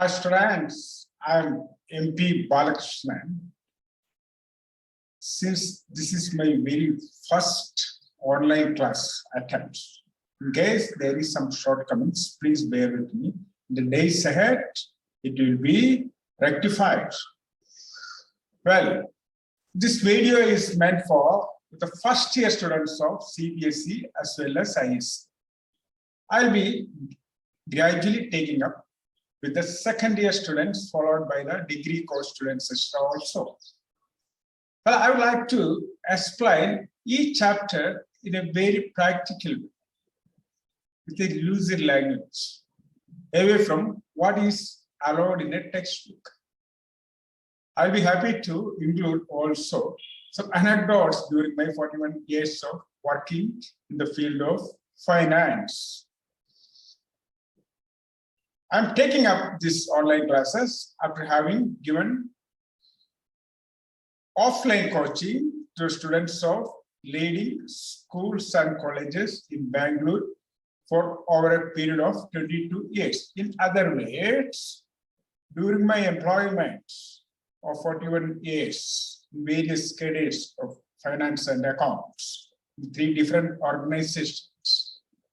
Hi students, I'm MP Balakrishnan. Since this is my very first online class attempt, in case there is some shortcomings, please bear with me. In the days ahead, it will be rectified. Well, this video is meant for the first year students of CBSE as well as IS. I'll be gradually taking up with the second year students, followed by the degree course students also. Well, I would like to explain each chapter in a very practical way, with a lucid language, away from what is allowed in a textbook. I'll be happy to include also some anecdotes during my 41 years of working in the field of finance. I'm taking up these online classes after having given offline coaching to students of leading schools and colleges in Bangalore for over a period of 22 years. In other words, during my employment of 41 years in various careers of finance and accounts in 3 different organizations,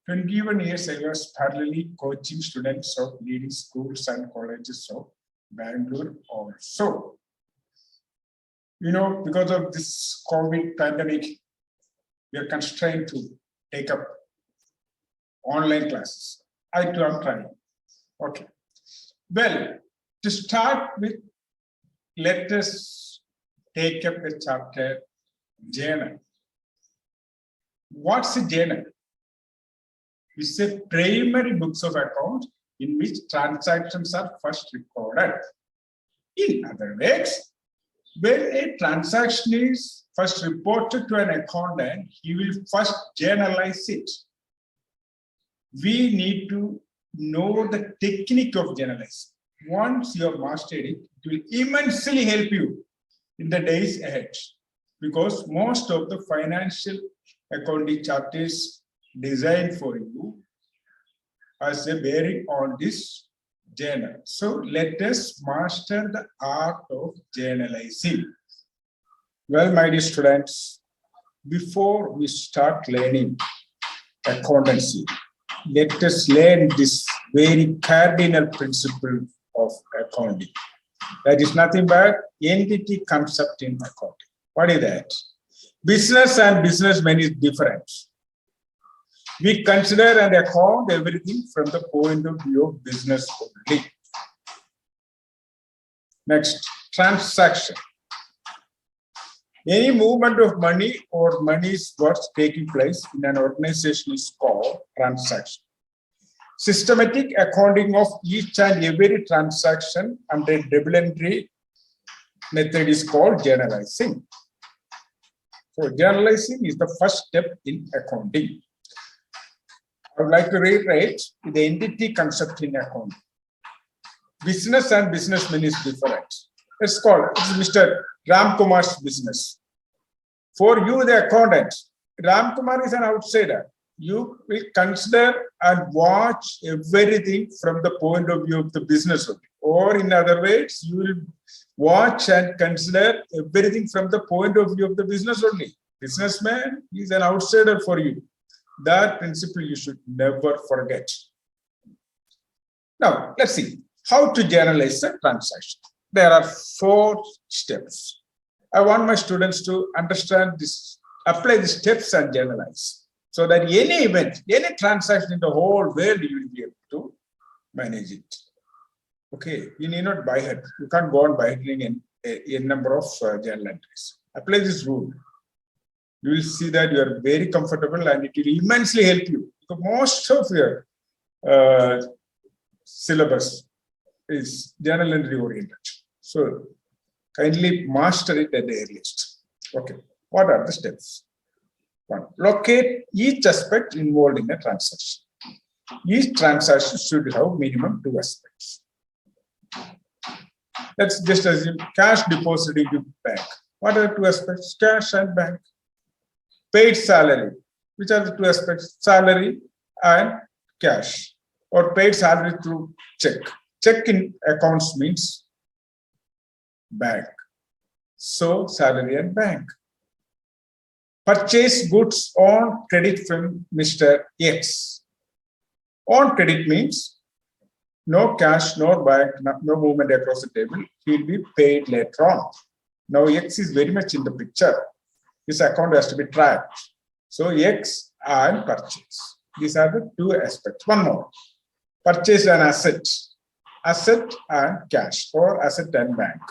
21 years I was parallelly coaching students of leading schools and colleges of Bangalore also. You know, because of this COVID pandemic, we are constrained to take up online classes. I too am trying. Okay. Well, to start with, let us take up the chapter journal. What's a journal? It's a primary books of account in which transactions are first recorded. In other words, when a transaction is first reported to an accountant, he will first journalize it. We need to know the technique of journalizing. Once you have mastered it, it will immensely help you in the days ahead, because most of the financial accounting chapters designed for you as a bearing on this journal. So let us master the art of journalizing. Well, my dear students, before we start learning accountancy, let us learn this very cardinal principle of accounting. That is nothing but entity concept in accounting. What is that? Business and businessmen is different. We consider and account everything from the point of view of business only. Next, transaction. Any movement of money or money's worth taking place in an organization is called transaction. Systematic accounting of each and every transaction under double entry method is called generalizing. So generalizing is the first step in accounting. I would like to reiterate the entity concept in accounting. Business and businessman is different. It's Mr. Ramkumar's business. For you, the accountant, Ramkumar is an outsider. You will consider and watch everything from the point of view of the business only. Or in other words, you will watch and consider everything from the point of view of the business only. Businessman is an outsider for you. That principle you should never forget. Now, let's see how to journalize the transaction. There are 4 steps. I want my students to understand this, apply the steps and journalize, so that any event, any transaction in the whole world, you will be able to manage it. Okay, you need not buy head. You can't go on by heading a number of journal entries. Apply this rule. You will see that you are very comfortable and it will immensely help you. Because most of your syllabus is journal entry oriented. So kindly master it at the earliest. Okay, what are the steps? 1. Locate each aspect involved in a transaction. Each transaction should have minimum 2 aspects. Let's just assume cash deposit into bank. What are the 2 aspects? Cash and bank. Paid salary. Which are the 2 aspects? Salary and cash. Or paid salary through check. Check in accounts means bank. So salary and bank. Purchase goods on credit from Mr. X. On credit means no cash, no bank, no movement across the table. He will be paid later on. Now X is very much in the picture. This account has to be tracked. So X and purchase. These are the two aspects. One more. Purchase an asset. Asset and cash, or asset and bank.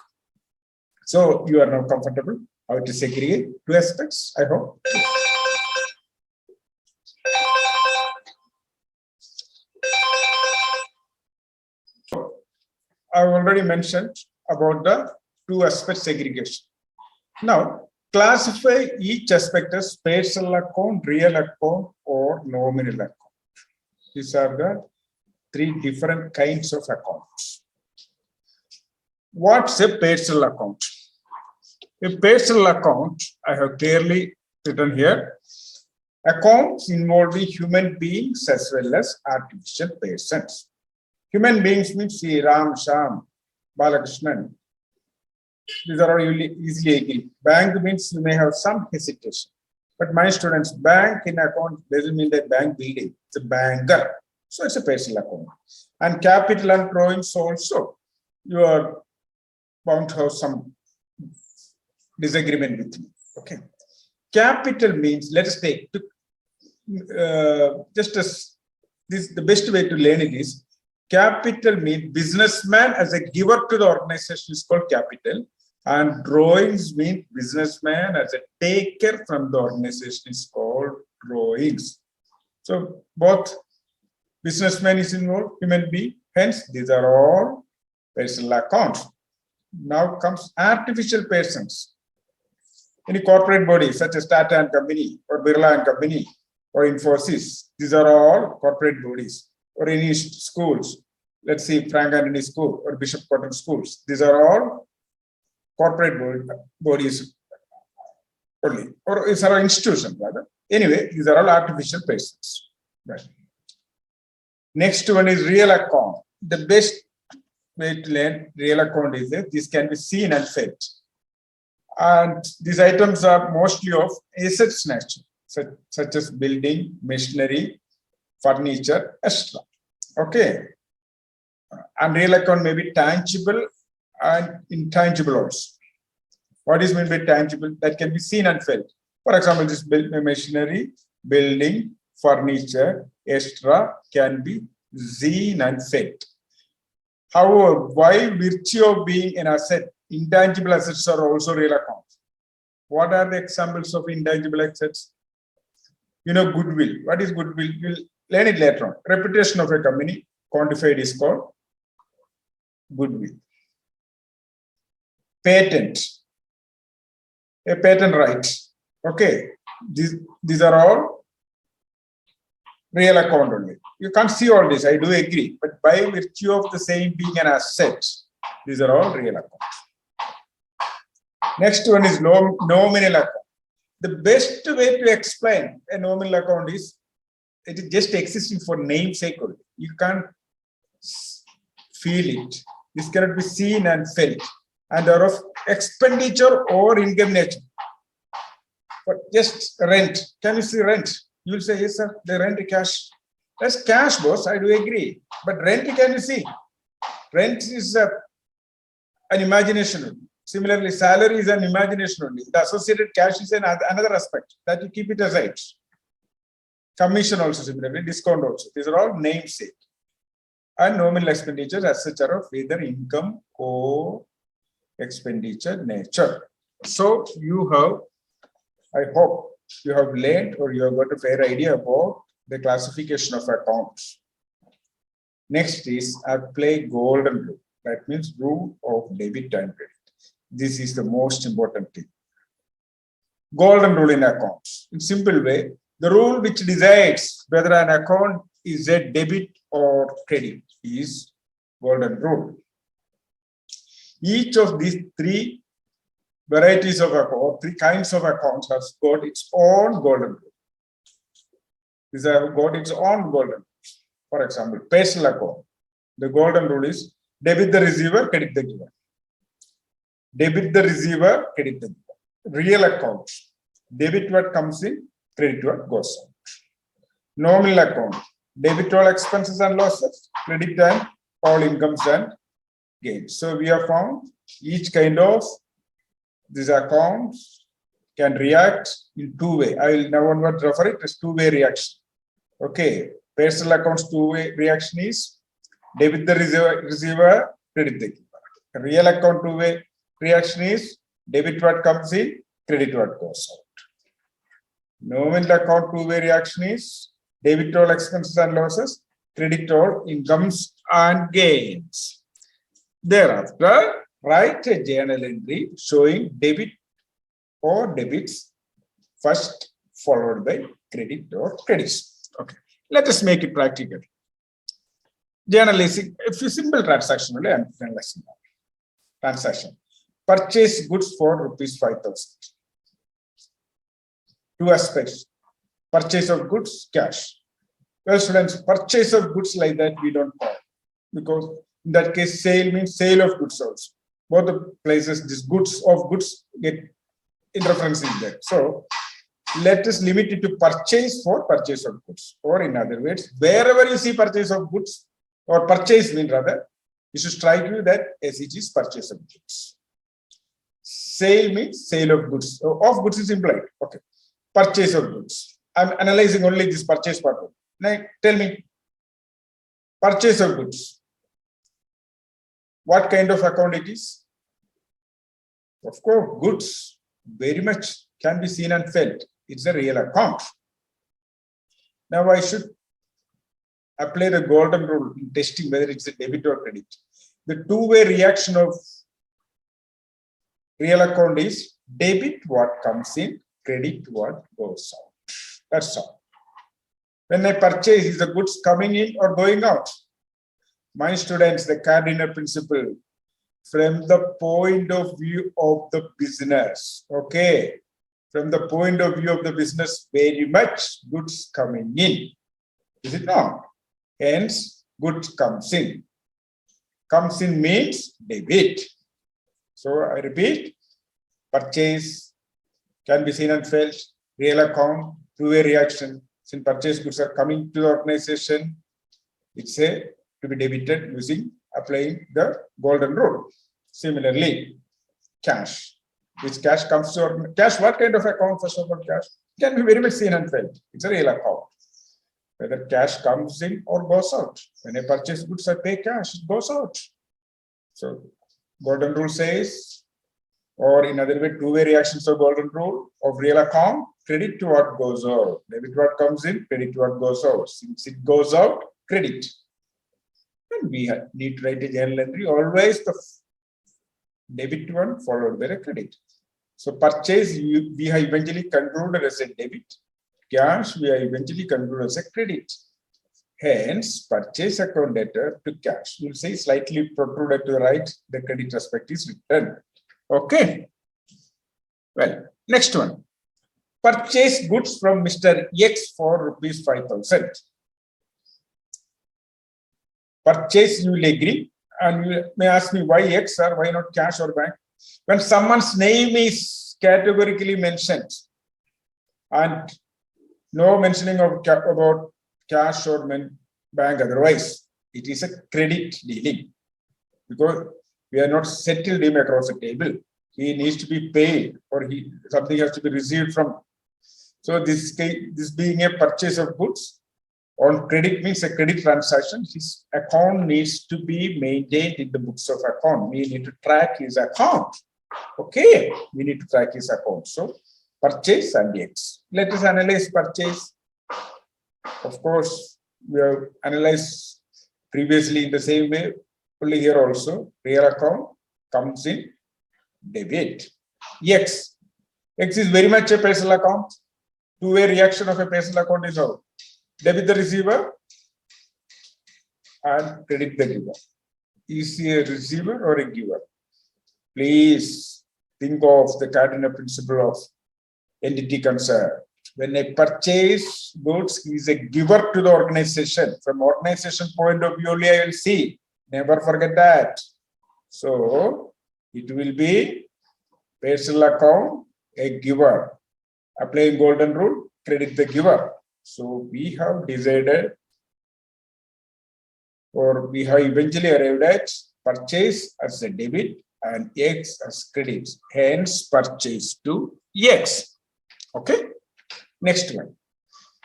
So you are now comfortable how to segregate two aspects, I hope. I've already mentioned about the two aspect segregation. Now, classify each aspect as personal account, real account, or nominal account. These are the three different kinds of accounts. What's a personal account? A personal account, I have clearly written here, accounts involving human beings as well as artificial persons. Human beings means Ram, Sham, Balakrishnan. These are all easily agreed. Bank means you may have some hesitation. But my students, bank in account doesn't mean that bank building. It's a banker. So it's a personal account. And capital and drawings also, you are bound to have some disagreement with me. Okay. Capital means, let us take, just as this, the best way to learn it is, capital means businessman as a giver to the organization is called capital, and drawings mean businessman as a taker from the organization is called drawings. So both businessman is involved, human being, hence these are all personal accounts. Now comes artificial persons. Any corporate body such as Tata and Company or Birla and Company or Infosys, these are all corporate bodies. Or any schools, let's see Frank Anthony School or Bishop Cotton Schools, these are all corporate bodies only, or these are institutions rather. Anyway, these are all artificial persons. Right. Next one is real account. The best way to learn real account is that this can be seen and felt. And these items are mostly of assets nature, such as building, machinery, furniture, etc. Okay. And real account may be tangible and intangible also. What is meant by tangible? That can be seen and felt. For example, this machinery, building, furniture, etc. can be seen and felt. However, by virtue of being an asset, intangible assets are also real accounts. What are the examples of intangible assets? You know, goodwill. What is goodwill? You'll learn it later on. Reputation of a company quantified is called goodwill. Patent. A patent right. Okay. These are all real account only. You can't see all this, I do agree. But by virtue of the same being an asset, these are all real accounts. Next one is nominal account. The best way to explain a nominal account is it is just existing for namesake only. You can't feel it. This cannot be seen and felt. And they are of expenditure or income nature. But just rent. Can you see rent? You will say, yes, sir, the rent cash. That's cash, boss. I do agree. But rent, can you see? Rent is an imagination. Similarly, salary is an imagination only. The associated cash is another aspect that you keep it aside. Commission also similarly, discount also. These are all namesake. And nominal expenditures as such are of either income or expenditure nature. So you have, I hope you have learned or you have got a fair idea about the classification of accounts. Next is apply golden rule. That means rule of debit and credit. This is the most important thing. Golden rule in accounts. In simple way, the rule which decides whether an account is a debit or credit is golden rule. Each of these three varieties of account, three kinds of accounts has got its own golden rule. These have got its own golden rule. For example, personal account. The golden rule is Debit the receiver, credit the giver. Debit the receiver, credit the giver. Real account. Debit what comes in, credit what goes out. Nominal account. Debit all expenses and losses, credit and all incomes and gains. So we have found each kind of these accounts can react in two ways. I will now onward refer it as two-way reaction. Okay, personal accounts two-way reaction is debit the receiver, credit the giver. Real account two-way reaction is debit what comes in, credit what goes out. Nominal account two-way reaction is debit all expenses and losses, credit all incomes and gains. Thereafter, write a journal entry showing debit or debits first followed by credit or credits. Okay, let us make it practical. Journalizing a few simple transaction only. I'm journalizing now. Transaction. Purchase goods for ₹5,000. Two aspects. Purchase of goods, cash. Well, students, purchase of goods like that we don't call, because in that case, sale means sale of goods also. Both the places, this goods of goods get interference in there. So let us limit it to purchase for purchase of goods. Or in other words, wherever you see purchase of goods or purchase mean rather, you should strike you that as it is purchase of goods. Sale means sale of goods. Of goods is implied. Okay. Purchase of goods. I'm analyzing only this purchase part. Now tell me, purchase of goods. What kind of account it is? Of course, goods very much can be seen and felt. It's a real account. Now I should apply the golden rule in testing whether it's a debit or credit. The two-way reaction of real account is debit what comes in, credit what goes out. That's all. When I purchase, is the goods coming in or going out? My students, the cardinal principle, from the point of view of the business, okay? From the point of view of the business, very much goods coming in. Is it not? Hence, goods comes in. Comes in means debit. So I repeat, purchase can be seen and felt, real account, two-way reaction. Since purchase goods are coming to the organization, it's a to be debited using applying the golden rule. Similarly, cash. Which cash comes to cash? What kind of account? First of all, cash can be very much seen and felt. It's a real account. Whether cash comes in or goes out. When I purchase goods, I pay cash, it goes out. So, golden rule says, or in other way, two-way reactions of golden rule of real account, credit to what goes out. Debit what comes in, credit to what goes out. Since it goes out, credit. And we need to write a journal entry, always the debit one followed by a credit. So purchase, we have eventually concluded as a debit. Cash, we have eventually concluded as a credit. Hence, purchase account debtor to cash. You'll see slightly protruded to the right, the credit aspect is written. Okay. Well, next one. Purchase goods from Mr. X for ₹5,000. Purchase, you will agree, and you may ask me why X or why not cash or bank. When someone's name is categorically mentioned and no mentioning of about cash or bank otherwise, it is a credit dealing, because we are not settled him across the table. He needs to be paid, or something has to be received from. So this being a purchase of goods on credit means a credit transaction. His account needs to be maintained in the books of account. We need to track his account. Okay, we need to track his account. So purchase and X. Let us analyze purchase. Of course, we have analyzed previously in the same way. Only here also, real account comes in debit. X. X is very much a personal account. Two-way reaction of a personal account is how? Debit the receiver and credit the giver. Is he a receiver or a giver? Please think of the cardinal principle of entity concern. When I purchase goods, he is a giver to the organization. From organization point of view, only I will see Never forget that. So it will be personal account, a giver. Applying golden rule, credit the giver. So we have decided, or we have eventually arrived at purchase as a debit and X as credit. Hence purchase to X. Okay. Next one.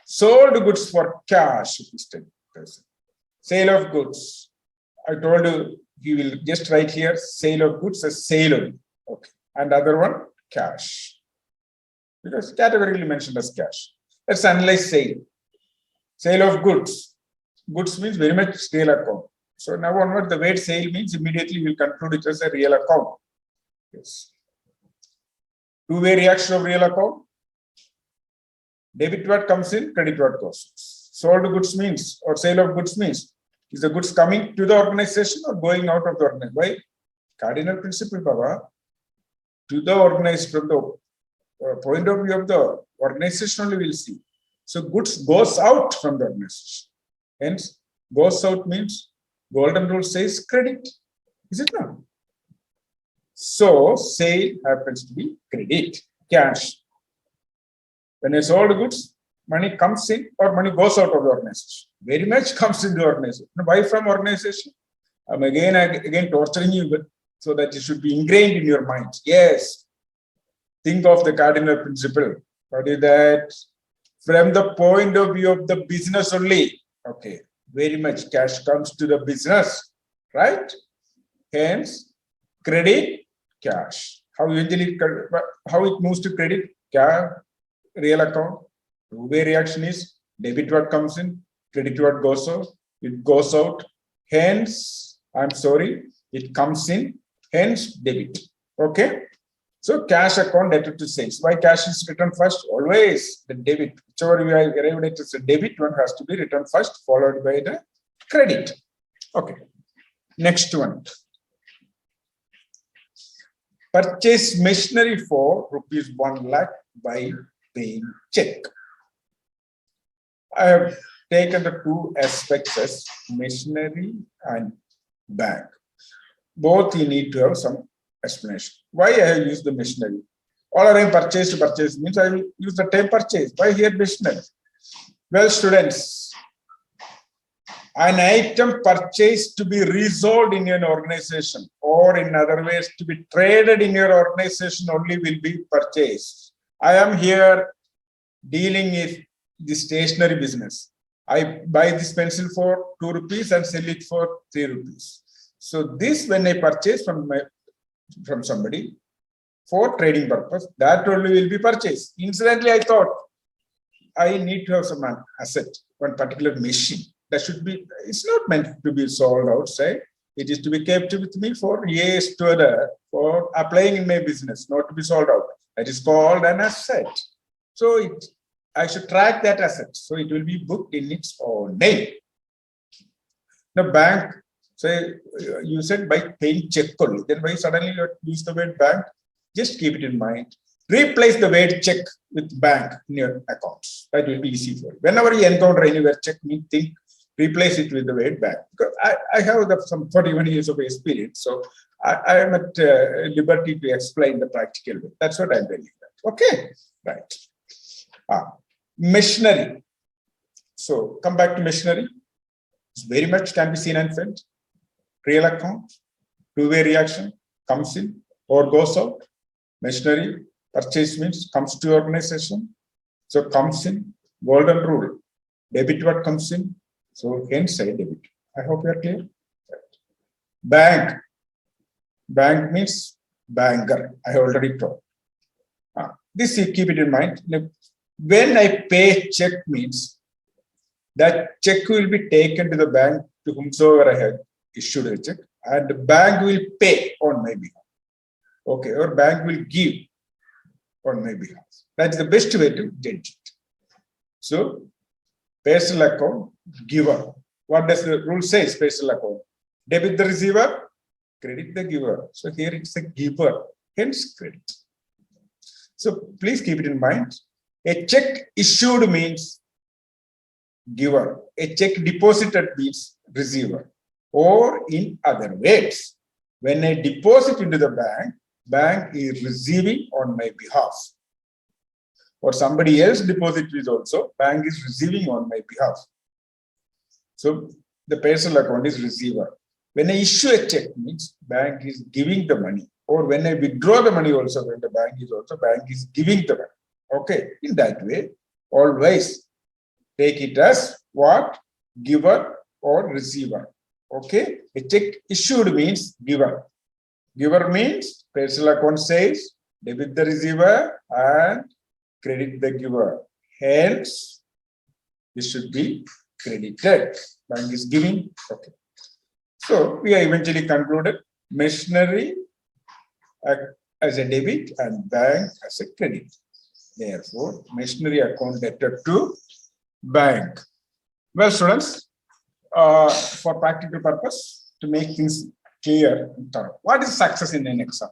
Sold goods for cash. Sale of goods. I told you, you will just write here sale of goods as sale only. Okay. And other one, cash. Because categorically mentioned as cash. Let's analyze sale. Sale of goods. Goods means very much real account. So now onward, the word sale means immediately we'll conclude it as a real account. Yes. Two-way reaction of real account. Debit what comes in, credit what goes. Sold goods means, or sale of goods means, is the goods coming to the organization or going out of the organization? Why? Cardinal principle, Baba. To the organized, from the point of view of the organization only we'll see. So goods goes out from the organization. Hence, goes out means golden rule says credit. Is it not? So sale happens to be credit, cash. When I sold goods, money comes in or money goes out of the organization. Very much comes into the organization. Why from organization? I'm again torturing you so that it should be ingrained in your mind. Yes. Think of the cardinal principle. What is that? From the point of view of the business only. Okay. Very much cash comes to the business. Right? Hence, credit, cash. How it moves to credit? Cash. Real account, two-way reaction is debit what comes in, credit what goes out, it goes out, hence, I'm sorry, it comes in, hence debit. Okay. So cash account debit to sales. Why cash is written first? Always the debit. Whichever we are arrived at as a debit, one has to be written first, followed by the credit. Okay. Next one. Purchase machinery for rupees 1 lakh by paying check. I have taken the two aspects as machinery and bank. Both you need to have some explanation. Why I have used the machinery? All around purchase to purchase means I will use the term purchase. Why here machinery? Well, students, an item purchased to be resold in an organization, or in other ways to be traded in your organization only, will be purchased. I am here dealing with the stationery business. I buy this pencil for 2 rupees and sell it for 3 rupees. So this, when I purchase from somebody for trading purpose, that only will be purchased. Incidentally, I thought I need to have some asset, one particular machine. That should be, it's not meant to be sold outside. It is to be kept with me for years together, for applying in my business, not to be sold out. That is called an asset. So I should track that asset. So it will be booked in its own name. The bank, say you said by paying check only. Then why suddenly you use the word bank? Just keep it in mind. Replace the word check with bank in your accounts. That will be easy for you. Whenever you encounter anywhere check, think, replace it with the word bank. Because I have some 41 years of experience. So I am at liberty to explain the practical way. That's what I'm telling you. Okay, right. Machinery. So come back to machinery. It's very much can be seen and felt. Real account, two-way reaction, comes in or goes out. Machinery, purchase means comes to organization. So comes in, golden rule. Debit what comes in. So hence I debit. I hope you are clear. Bank. Bank means banker. I have already told. This you keep it in mind. When I pay check means that check will be taken to the bank to whomsoever I have issued a check, and the bank will pay on my behalf. Okay, or bank will give on my behalf. That's the best way to judge it. So, personal account, giver. What does the rule say? Personal account. Debit the receiver, credit the giver. So here it's a giver, hence credit. So please keep it in mind. A check issued means giver. A check deposited means receiver. Or in other words, when I deposit into the bank is receiving on my behalf. Or somebody else deposit is also, bank is receiving on my behalf. So the personal account is receiver. When I issue a check means bank is giving the money. Or when I withdraw the money also, when the bank is giving the money. Okay, in that way, always take it as what? Giver or receiver. Okay, a check issued means giver. Giver means personal account says debit the receiver and credit the giver. Hence, this should be credited. Bank is giving. Okay. So we are eventually concluded machinery as a debit and bank as a credit. Therefore, machinery account debtor to bank. Well, students, for practical purpose, to make things clear and thorough. What is success in an exam?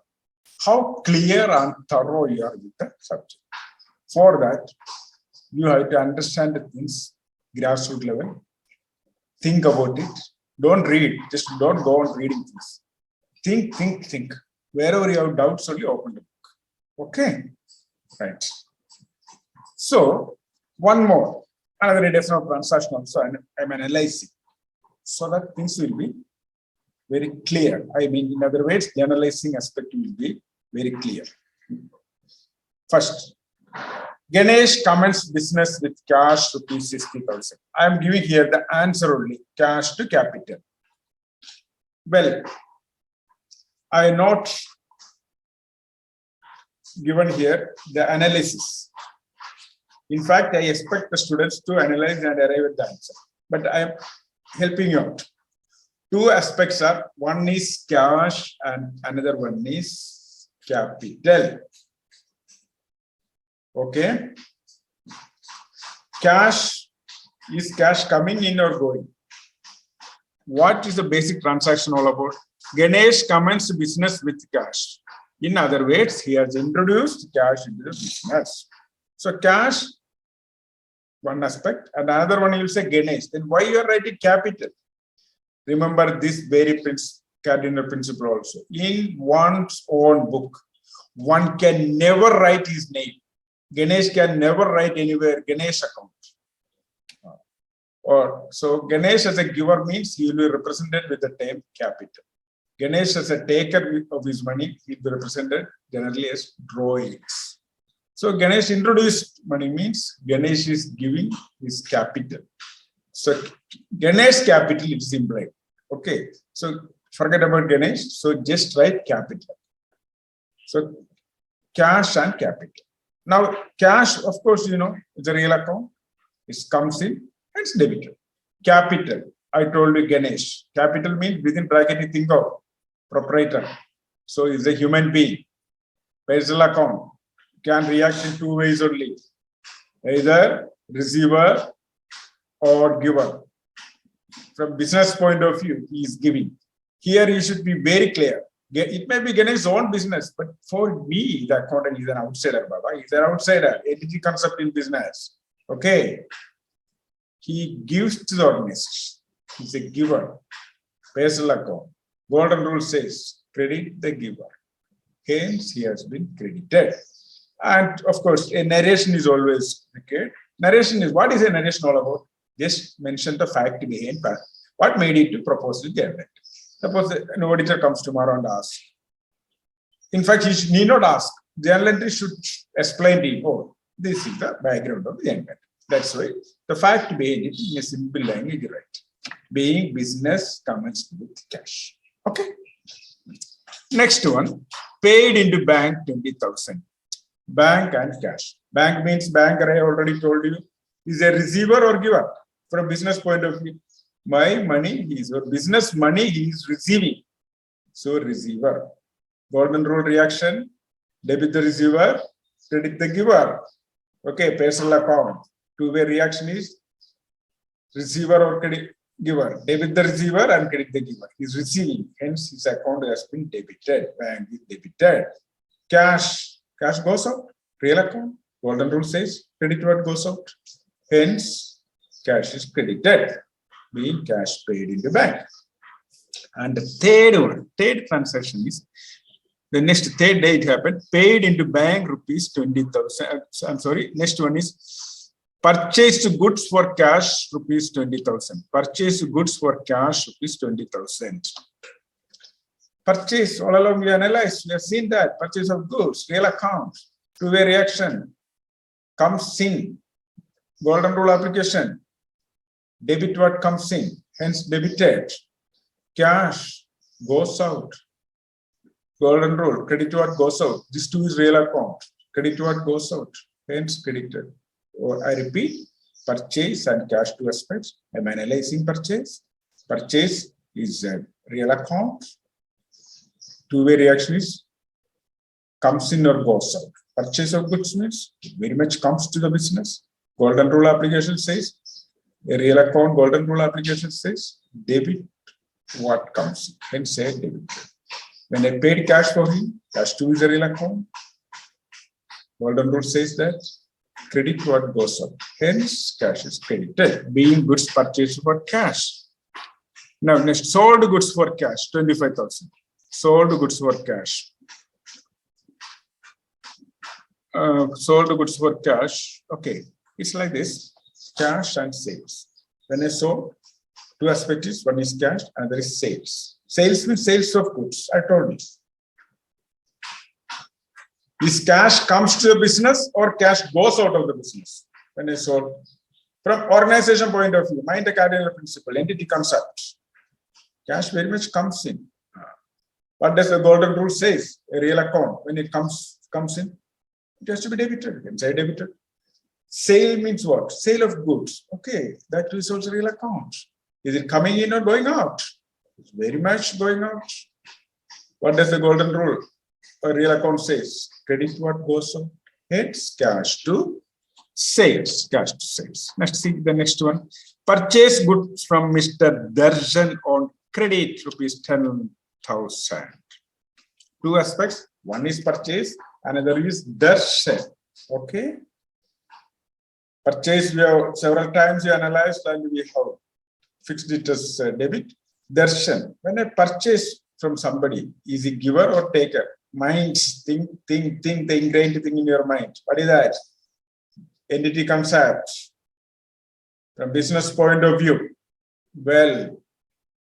How clear and thorough you are with the subject. For that, you have to understand the things grassroots level. Think about it. Don't read. Just don't go on reading things. Think. Wherever you have doubts, only open the book. Okay? Right. So, one more. Another definition of transaction also I'm analyzing. So that things will be very clear. I mean, in other words, the analyzing aspect will be very clear. First, Ganesh commenced business with cash rupees 60,000. I am giving here the answer only, cash to capital. Well, I not given here the analysis. In fact, I expect the students to analyze and arrive at the answer. But I am helping you out. Two aspects are, one is cash and another one is capital. Okay. Cash, is cash coming in or going? What is the basic transaction all about? Ganesh commenced business with cash. In other words, he has introduced cash into the business. So cash, one aspect, and another one you will say Ganesh. Then why you are writing capital? Remember this very cardinal principle also. In one's own book, one can never write his name. Ganesh can never write anywhere Ganesh account. Or so Ganesh as a giver means he will be represented with the term capital. Ganesh as a taker of his money, he will be represented generally as drawings. So Ganesh introduced money means Ganesh is giving his capital. So Ganesh capital is implied. Okay. So forget about Ganesh. So just write capital. So cash and capital. Now cash, of course, you know, is a real account. It comes in and it's debited. Capital, I told you Ganesh. Capital means within bracket you think of proprietor. So he's a human being. Personal account can react in two ways only. Either receiver or giver. From business point of view, he is giving. Here you should be very clear. It may be Ganesh's own business, but for me, the accountant is an outsider, Baba. He's an outsider. Entity concept in business. Okay. He gives to the organization. He's a giver. Personal account. Golden rule says, credit the giver. Hence, he has been credited. And of course, a narration is always okay. Narration is, what is a narration all about? Just mention the fact behind that. What made it to propose to generate? Suppose an auditor comes tomorrow and asks. In fact, he need not ask. Journal entry should explain to him, oh, this is the background of the generate. That's why the fact behind it in a simple language, right? Being business commenced with cash. Okay. Next one, paid into bank 20,000. Bank and cash. Bank means bank, I already told you, is a receiver or giver. From business point of view, my money is your business money he is receiving. So receiver. Golden rule reaction, debit the receiver, credit the giver. Okay, personal account. Two-way reaction is receiver or credit giver. Debit the receiver and credit the giver. He is receiving. Hence, his account has been debited. Bank is debited. Cash. Cash goes out. Real account. Golden rule says credit what goes out. Hence, cash is credited. Being cash paid in the bank. And the third transaction is the next third day it happened, paid into bank rupees 20,000. I'm sorry, next one is purchased goods for cash rupees 20,000. Purchased goods for cash rupees 20,000. Purchase, all along we analyzed, we have seen that purchase of goods, real account, two-way reaction, comes in, golden rule application, debit what comes in, hence debited, cash goes out, golden rule, credit what goes out, this too is real account, credit what goes out, hence credited. Or I repeat, purchase and cash two aspects. I'm analyzing purchase. Purchase is a real account. Two-way reaction is comes in or goes out. Purchase of goods means very much comes to the business. Golden rule application says a real account. Golden rule application says debit what comes in. Hence say debit. When I paid cash for him, cash two is a real account. Golden rule says that credit what goes out. Hence cash is credited, being goods purchased for cash. Now next, sold goods for cash 25,000. Sold goods for cash. Sold goods for cash. Okay, it's like this: cash and sales. When I sold, two aspects: one is cash, another is sales. Sales means sales of goods. I told you. This cash comes to the business or cash goes out of the business. When I sold, from organization point of view, mind the cardinal principle: entity comes out. Cash very much comes in. What does the golden rule says? A real account, when it comes in, it has to be debited. You can say debited. Sale means what? Sale of goods. Okay, that is also real account. Is it coming in or going out? It's very much going out. What does the golden rule? A real account says credit what goes on. Hence cash to sales. Cash to sales. Let's see the next one. Purchase goods from Mr. Darshan on credit rupees 10,000. Two aspects. One is purchase, another is darshan. Okay. Purchase we have several times we analyzed and we have fixed it as debit. Darshan. When I purchase from somebody, is he giver or taker? Minds, think the ingrained thing in your mind. What is that? Entity comes out. From business point of view, well,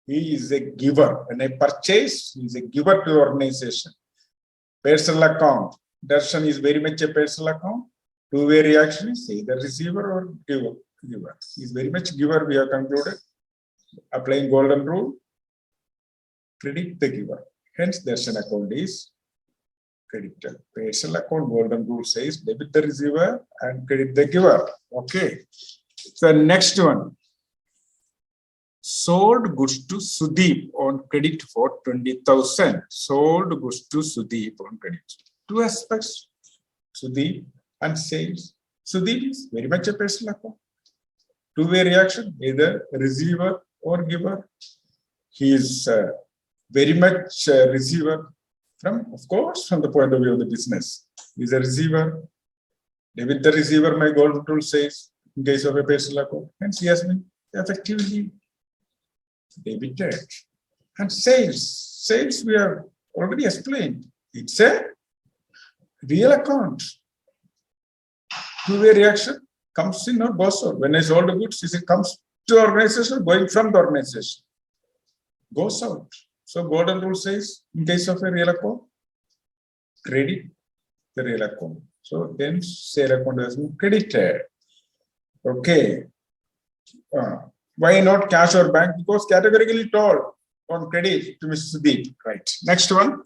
he is a giver. When I purchase, he is a giver to the organization. Personal account. Darshan is very much a personal account. Two-way reaction is either receiver or giver. He is very much giver, we have concluded. Applying golden rule, credit the giver. Hence, Darshan account is credited. Personal account, golden rule says debit the receiver and credit the giver. Okay. So next one. Sold goods to Sudeep on credit for 20,000. Sold goods to Sudeep on credit. Two aspects, Sudeep and sales. Sudeep is very much a personal account. Two-way reaction, either receiver or giver. He is very much a receiver from, of course, from the point of view of the business. He is a receiver. Debit the receiver, my golden rule says, in case of a personal account. Hence, he has been effectively debited. And sales we have already explained. It's a real account. Two-way reaction, comes in or goes out. When I sold the goods, it comes to the organization, going from the organization. Goes out. So golden rule says, in case of a real account, credit the real account. So then sale account has been credited. Okay. Why not cash or bank? Because categorically told on credit to Mr. Sudeep. Right. Next one.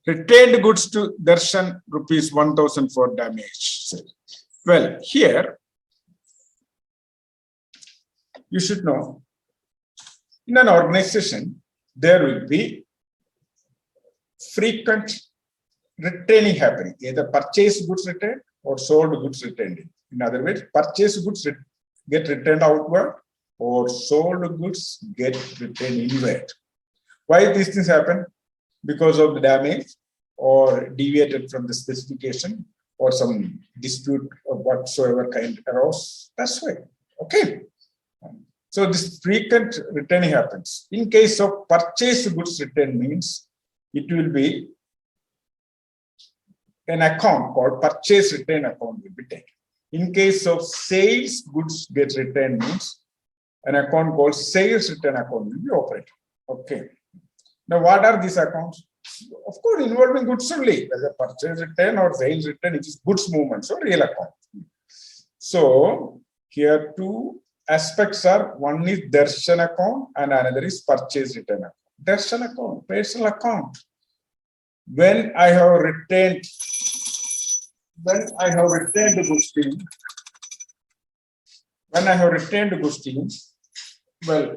Retained goods to Darshan rupees 1,000 for damage. Well, here you should know, in an organization, there will be frequent retaining happening, either purchased goods retained or sold goods retained. In other words, purchased goods get returned outward or sold goods get returned inward. Why these things happen? Because of the damage or deviated from the specification or some dispute of whatsoever kind arose. That's why. Okay. So this frequent returning happens. In case of purchased goods return means it will be an account called purchase return account will be taken. In case of sales goods get returned means an account called sales return account will be operated. Okay. Now what are these accounts? Of course, involving goods only, whether purchase return or sales return, it is goods movement, so real account. So here two aspects are, one is darshan account and another is purchase return account. Darshan account, personal account. When I have returned the goods to you, well,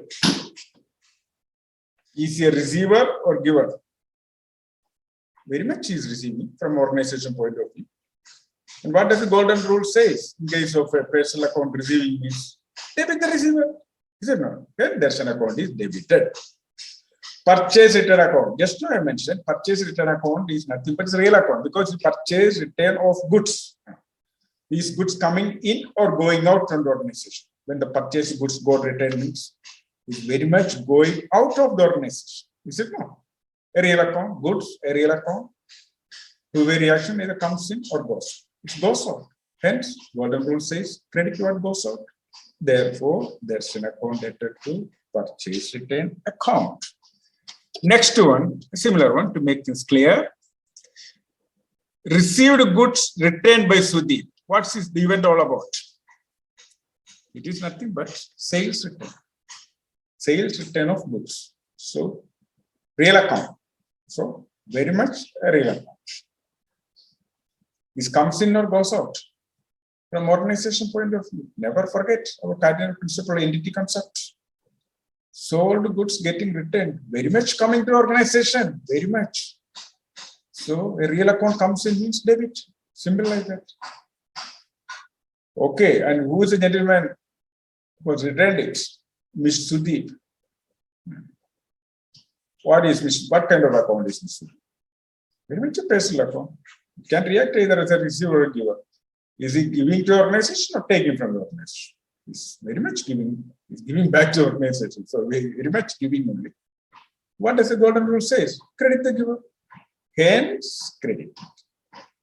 is he a receiver or giver? Very much he is receiving from organization point of view. And what does the golden rule says in case of a personal account receiving means debit the receiver? Is it not? Then darshan account is debited. Purchase return account. Just now I mentioned purchase return account is nothing but it's a real account because you purchase return of goods. These goods coming in or going out from the organization. When the purchase goods got returned means it's very much going out of the organization. Is it not? A real account, goods, a real account. Two-way reaction either comes in or goes. It goes out. Hence, golden rule says credit what goes out. Therefore, there's an account debtor to purchase return account. Next one, a similar one to make things clear. Received goods returned by Sudeep. What's the event all about? It is nothing but sales return. Sales return of goods. So, real account. So, very much a real account. This comes in or goes out. From organization point of view, never forget our cardinal principle entity concept. Sold goods getting returned, very much coming to organization, very much. So a real account comes in means debit, simple like that. Okay, and who is the gentleman who was returned it? Miss Sudeep. What kind of account is Miss Sudeep? Very much a personal account. You can react either as a receiver or giver. Is he giving to organization or taking from the organization? He's very much giving. He's giving back to organization. So very much giving only. What does the golden rule says? Credit the giver. Hence, credit.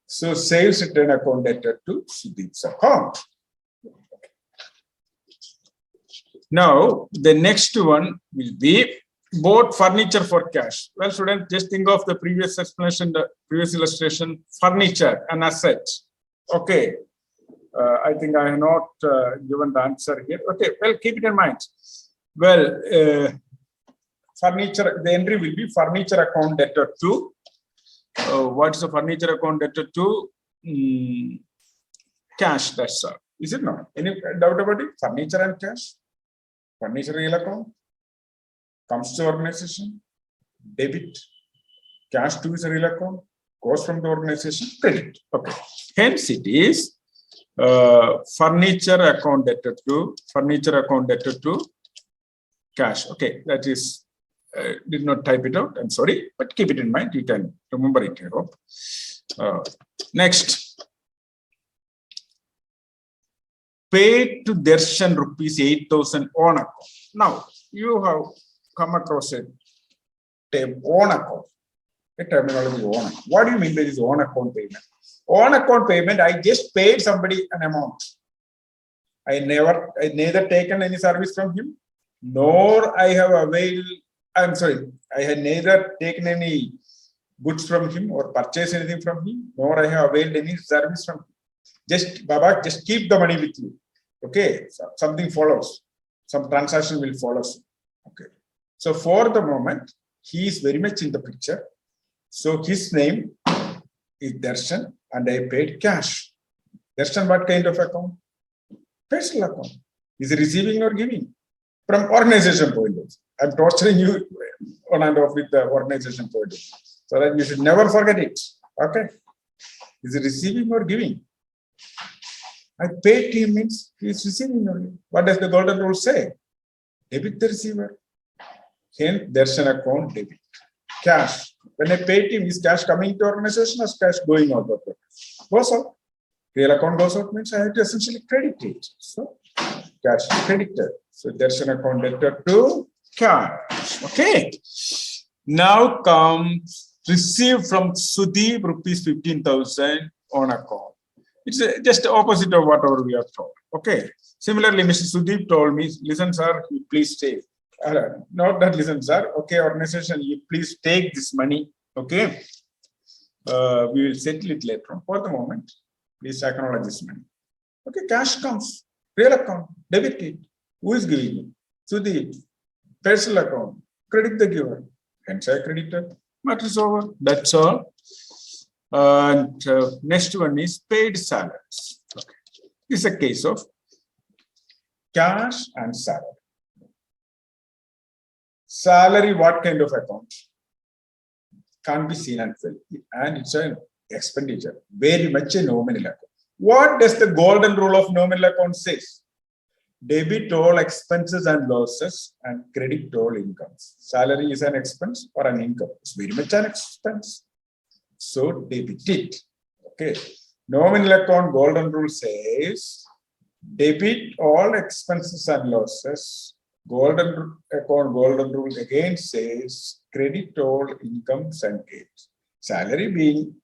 So sales return account debtor to Sudeep's account. Now, the next one will be bought furniture for cash. Well, students, just think of the previous explanation, the previous illustration, furniture, an asset. Okay. I think I have not given the answer here. Okay, well, keep it in mind. Well, furniture, the entry will be furniture account debtor to. What's the furniture account debtor to? Cash, that's all. Is it not? Any doubt about it? Furniture and cash. Furniture real account. Comes to organization. Debit. Cash to is a real account. Goes from the organization. Credit. Okay. Hence it is. Furniture account debtor to cash. Okay, that is did not type it out. I'm sorry, but keep it in mind. You can remember it. I hope. Next, paid to Darshan rupees 8,000 on account. Now you have come across a on account. A terminology on account. What do you mean by this on account payment? On account payment, I just paid somebody an amount. I neither taken any service from him, nor I have availed, I had neither taken any goods from him or purchased anything from him, nor I have availed any service from him. Just, Baba, just keep the money with you. Okay, so something follows. Some transaction will follow. Okay. So for the moment, he is very much in the picture. So his name is Darshan and I paid cash. Darshan, what kind of account? Personal account. Is he receiving or giving? From organization point of view. I'm torturing you on and off with the organization point of view. So that you should never forget it. Okay. Is he receiving or giving? I paid him means he is receiving only. What does the golden rule say? Debit the receiver. Hence, Darshan account debit. Cash. When I paid him, is cash coming to organization or cash going out of it? Goes out. Real account goes out means I have to essentially credit it. So cash is credited. So there's an account debtor to cash. Okay. Now comes received from Sudeep rupees 15,000 on account. It's just opposite of whatever we are told. Okay. Similarly, Mr. Sudeep told me, listen, sir, you please stay. Not that listen, sir. Okay, organization, you please take this money. Okay. We will settle it later on. For the moment, please acknowledge this money. Okay, cash comes. Real account. Debit it. Who is giving it? Sudeep. Personal account. Credit the giver. Hence I credited. Matter is over. That's all. And next one is paid salaries. Okay. This is a case of cash and salary. Salary, what kind of account? Can't be seen and felt. And it's an expenditure. Very much a nominal account. What does the golden rule of nominal account say? Debit all expenses and losses and credit all incomes. Salary is an expense or an income. It's very much an expense. So debit it. Okay. Nominal account golden rule says debit all expenses and losses. Golden account golden rule again says credit all incomes and gains. Salary being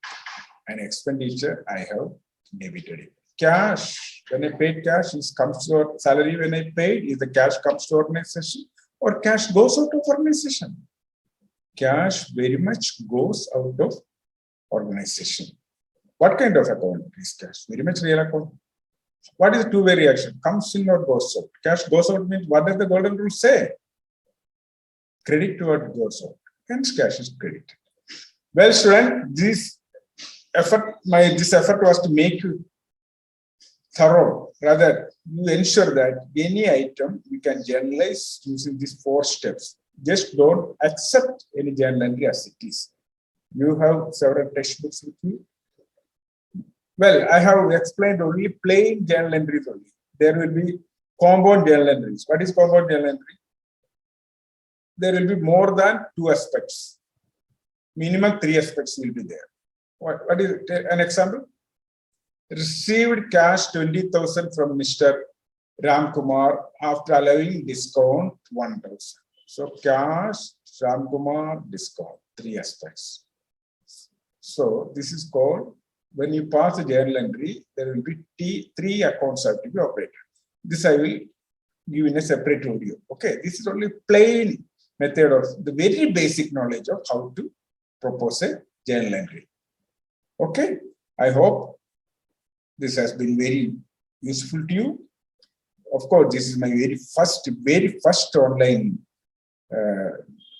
an expenditure, I have debited it. Cash, when I paid cash, is comes to salary when I paid, is the cash comes to organization or cash goes out of organization? Cash very much goes out of organization. What kind of account is cash? Very much real account. What is the two-way reaction? Comes in or goes out? Cash goes out means what does the golden rule say? Credit toward goes out. Hence cash is credited. Well, student, this effort was to make you thorough. Rather, you ensure that any item you can generalize using these 4 steps. Just don't accept any journal entry as it is. You have several textbooks with you. Well, I have explained only plain journal entries only. There will be compound journal entries. What is compound journal entry? There will be more than 2 aspects. Minimum 3 aspects will be there. What is an example? Received cash 20,000 from Mr. Ram Kumar after allowing discount 1,000. So cash, Ram Kumar, discount, 3 aspects. So this is called, when you pass a journal entry, there will be 3 accounts have to be operated. This I will give in a separate video. Okay, this is only plain method of the very basic knowledge of how to propose a journal entry. Okay, I hope this has been very useful to you. Of course, this is my very first online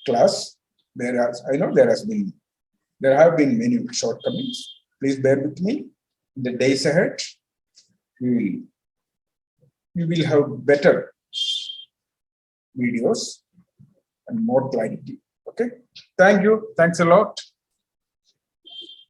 class. I know there have been many shortcomings. Please bear with me. In the days ahead, we will have better videos and more clarity. Okay. Thank you. Thanks a lot.